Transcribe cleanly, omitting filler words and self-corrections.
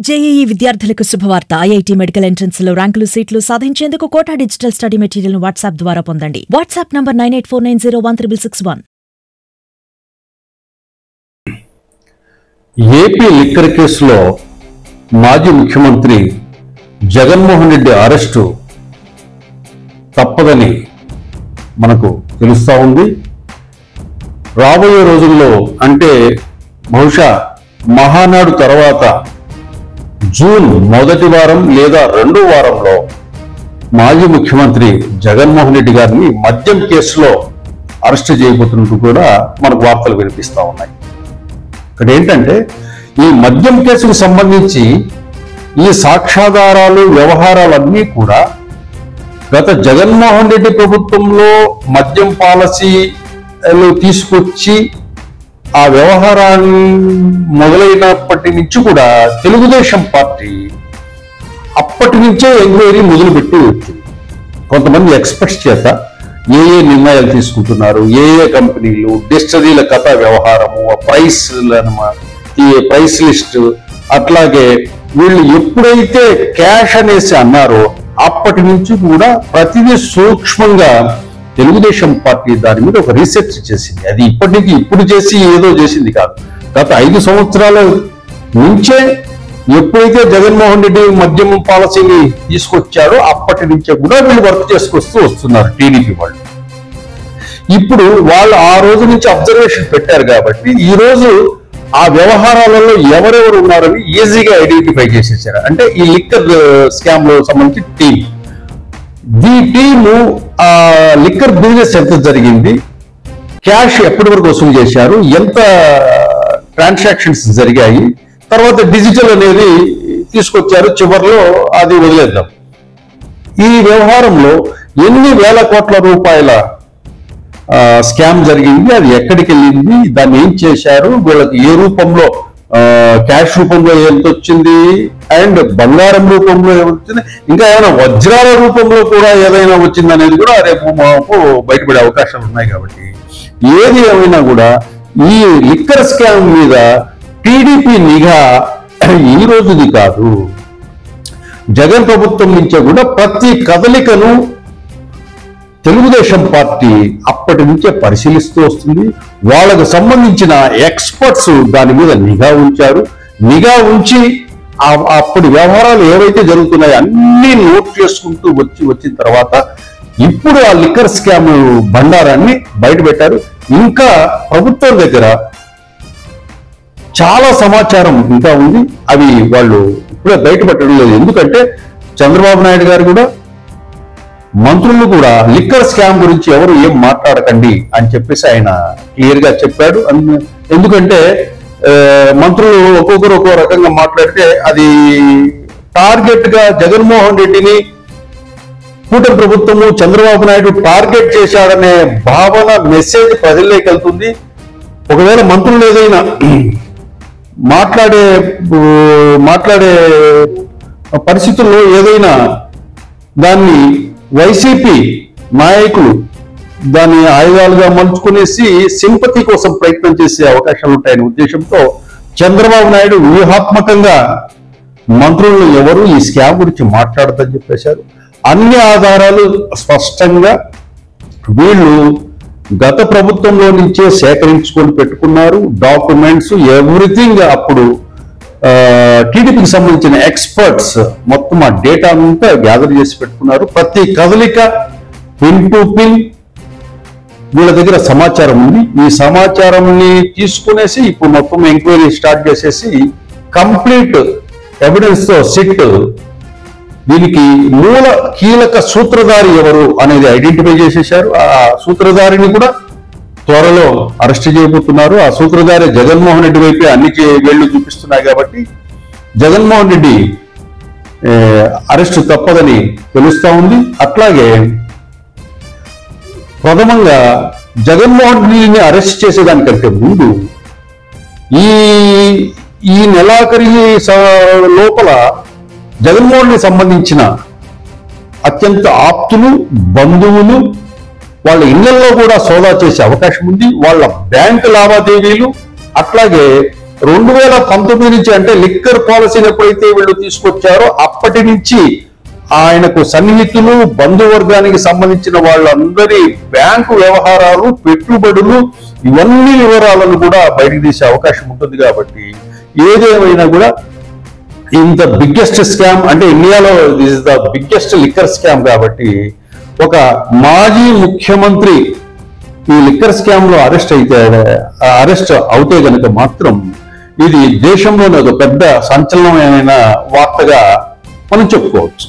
JEE విద్యార్థులకు శుభవార్త. IIT medical entrance లో ర్యాంకులు సీట్లు సాధించేందుకు కోటా డిజిటల్ స్టడీ మెటీరియల్ ను వాట్సాప్ ద్వారా పొందండి. WhatsApp number 9849016661. ఏపీ లిక్కర్ కేసులో మాజీ ముఖ్యమంత్రి జగన్మోహన్ రెడ్డి అరెస్టు తప్పదని మనకు తెలుస్తా ఉంది. రాబోయే రోజుల్లో అంటే బహుశా మహానాడు తర్వాత జూన్ మొదటి వారం లేదా రెండో వారంలో మాజీ ముఖ్యమంత్రి జగన్మోహన్ రెడ్డి గారిని మద్యం కేసులో అరెస్ట్ చేయబోతున్నట్టు కూడా మనకు వార్తలు వినిపిస్తా ఉన్నాయి. ఇక్కడ ఏంటంటే ఈ మద్యం కేసుకు సంబంధించి ఈ సాక్ష్యాధారాలు వ్యవహారాలన్నీ కూడా గత జగన్మోహన్ రెడ్డి ప్రభుత్వంలో మద్యం పాలసీలు తీసుకొచ్చి ఆ వ్యవహారాన్ని మొదలైనప్పటి నుంచి కూడా తెలుగుదేశం పార్టీ అప్పటి నుంచే ఎంక్వైరీ మొదలుపెట్టి వచ్చింది. కొంతమంది ఎక్స్పర్ట్స్ చేత ఏ నిర్ణయాలు తీసుకుంటున్నారు, ఏ కంపెనీలు, డిస్టరీల కథ వ్యవహారము, ప్రైస్ లిస్ట్, అట్లాగే వీళ్ళు ఎప్పుడైతే క్యాష్ అనేసి అన్నారో అప్పటి నుంచి కూడా ప్రతిదీ సూక్ష్మంగా తెలుగుదేశం పార్టీ దాని మీద ఒక రీసెర్చ్ చేసింది. అది ఇప్పటి నుంచి ఇప్పుడు చేసి ఏదో చేసింది కాదు. గత 5 సంవత్సరాల నుంచే ఎప్పుడైతే జగన్మోహన్ రెడ్డి మద్యం పాలసీని తీసుకొచ్చాడో అప్పటి నుంచే కూడా వీళ్ళు వర్క్ చేసుకొస్తూ వస్తున్నారు టీడీపీ వాళ్ళు. ఇప్పుడు వాళ్ళు ఆ రోజు నుంచి అబ్జర్వేషన్ పెట్టారు కాబట్టి ఈ రోజు ఆ వ్యవహారాలలో ఎవరెవరు ఉన్నారని ఈజీగా ఐడెంటిఫై చేసేసారు. అంటే ఈ లిక్కర్ స్కామ్ లో సంబంధించి ఈ టీము లిక్కర్ బిజినెస్ ఎంత జరిగింది, క్యాష్ ఎప్పటి వరకు వసూలు చేశారు, ఎంత ట్రాన్సాక్షన్స్ జరిగాయి, తర్వాత డిజిటల్ అనేది తీసుకొచ్చారు, చివరిలో అది వదిలేద్దాం. ఈ వ్యవహారంలో ఎన్ని వేల కోట్ల రూపాయల స్కామ్ జరిగింది, అది ఎక్కడికి వెళ్ళింది, దాన్ని ఏం చేశారు, వీళ్ళకి ఏ రూపంలో క్యాష్ రూపంలో ఎంత వచ్చింది, అండ్ బంగారం రూపంలో ఏమొచ్చింది, ఇంకా ఏమైనా వజ్రాల రూపంలో కూడా ఏదైనా వచ్చింది అనేది కూడా రేపు మాకు బయటపడే అవకాశాలు ఉన్నాయి. కాబట్టి ఏది ఏమైనా కూడా ఈ లిక్కర్ స్కామ్ మీద టీడీపీ నిఘా ఈ రోజుది కాదు, జగన్ ప్రభుత్వం నుంచే కూడా ప్రతి కదలికను తెలుగుదేశం పార్టీ అప్పటి నుంచే పరిశీలిస్తూ వస్తుంది. వాళ్ళకు సంబంధించిన ఎక్స్పర్ట్స్ దాని మీద నిఘా ఉంచారు. నిఘా ఉంచి అప్పటి వ్యవహారాలు ఏవైతే జరుగుతున్నాయో అన్ని నోట్ చేసుకుంటూ వచ్చిన తర్వాత ఇప్పుడు ఆ లిక్కర్ స్కామ్ బండారాన్ని బయటపెట్టారు. ఇంకా ప్రభుత్వం దగ్గర చాలా సమాచారం ఇంకా ఉంది, అవి వాళ్ళు ఇప్పుడే బయటపెట్టడం లేదు. ఎందుకంటే చంద్రబాబు నాయుడు గారు కూడా మంత్రులు కూడా లిక్కర్ స్కామ్ గురించి ఎవరు ఏం మాట్లాడకండి అని చెప్పేసి ఆయన క్లియర్ గా చెప్పాడు. ఎందుకంటే మంత్రులు ఒక్కొక్కరు ఒక్కో రకంగా మాట్లాడితే అది టార్గెట్ గా జగన్మోహన్ రెడ్డిని కూటమి ప్రభుత్వము చంద్రబాబు నాయుడు టార్గెట్ చేశాడనే భావన మెసేజ్ ప్రజల్లోకి వెళ్తుంది. ఒకవేళ మంత్రులు ఏదైనా మాట్లాడే పరిస్థితుల్లో ఏదైనా దాన్ని వైసీపీ నాయకులు దాన్ని ఆయుధాలుగా మలుచుకునేసి సింపతి కోసం ప్రయత్నం చేసే అవకాశాలు ఉంటాయనే ఉద్దేశంతో చంద్రబాబు నాయుడు వ్యూహాత్మకంగా మంత్రులను ఎవరు ఈ స్కామ్ గురించి మాట్లాడదని చెప్పేశారు. అన్ని ఆధారాలు స్పష్టంగా వీళ్ళు గత ప్రభుత్వంలో నుంచే సేకరించుకొని పెట్టుకున్నారు. డాక్యుమెంట్స్ ఎవ్రీథింగ్ అప్పుడు టీడీపీకి సంబంధించిన ఎక్స్పర్ట్స్ మొత్తం ఆ డేటా అంతా గ్యాదర్ చేసి పెట్టుకున్నారు. ప్రతి కదలిక పిన్ టు పిన్ వీళ్ళ దగ్గర సమాచారం ఉంది. ఈ సమాచారాన్ని తీసుకునేసి ఇప్పుడు మొత్తం ఎంక్వైరీ స్టార్ట్ చేసేసి కంప్లీట్ ఎవిడెన్స్ తో సిట్ దీనికి మూల కీలక సూత్రధారి ఎవరు అనేది ఐడెంటిఫై చేసేశారు. ఆ సూత్రధారిని కూడా త్వరలో అరెస్ట్ చేయబోతున్నారు. ఆ సూత్రధారి జగన్మోహన్ రెడ్డి వైపే అన్ని వేళ్లు చూపిస్తున్నాయి. కాబట్టి జగన్మోహన్ రెడ్డి అరెస్ట్ తప్పదని తెలుస్తా ఉంది. అట్లాగే ప్రథమంగా జగన్మోహన్ రెడ్డిని అరెస్ట్ చేసేదానికంటే ముందు ఈ నెలాఖరి లోపల జగన్మోహన్ రెడ్డికి సంబంధించిన అత్యంత ఆప్తులు, బంధువులు, వాళ్ళ ఇళ్లలో కూడా సోదా చేసే అవకాశం ఉంది. వాళ్ళ బ్యాంకు లావాదేవీలు, అట్లాగే 2019 నుంచి అంటే లిక్కర్ పాలసీని ఎప్పుడైతే వీళ్ళు తీసుకొచ్చారో అప్పటి నుంచి ఆయనకు సన్నిహితులు బంధువర్గానికి సంబంధించిన వాళ్ళందరి బ్యాంకు వ్యవహారాలు పెట్టుబడులు ఇవన్నీ వివరాలను కూడా బయటకు తీసే అవకాశం ఉంటుంది. కాబట్టి ఏదేమైనా కూడా ఇంత బిగ్గెస్ట్ స్కామ్ అంటే ఇండియాలో this is the biggest liquor scam. కాబట్టి ఒక మాజీ ముఖ్యమంత్రి ఈ లిక్కర్ స్కామ్ లో అరెస్ట్ అవుతే గనుక మాత్రం ఇది దేశంలోనే ఒక పెద్ద సంచలనమైన వార్తగా మనం చెప్పుకోవచ్చు.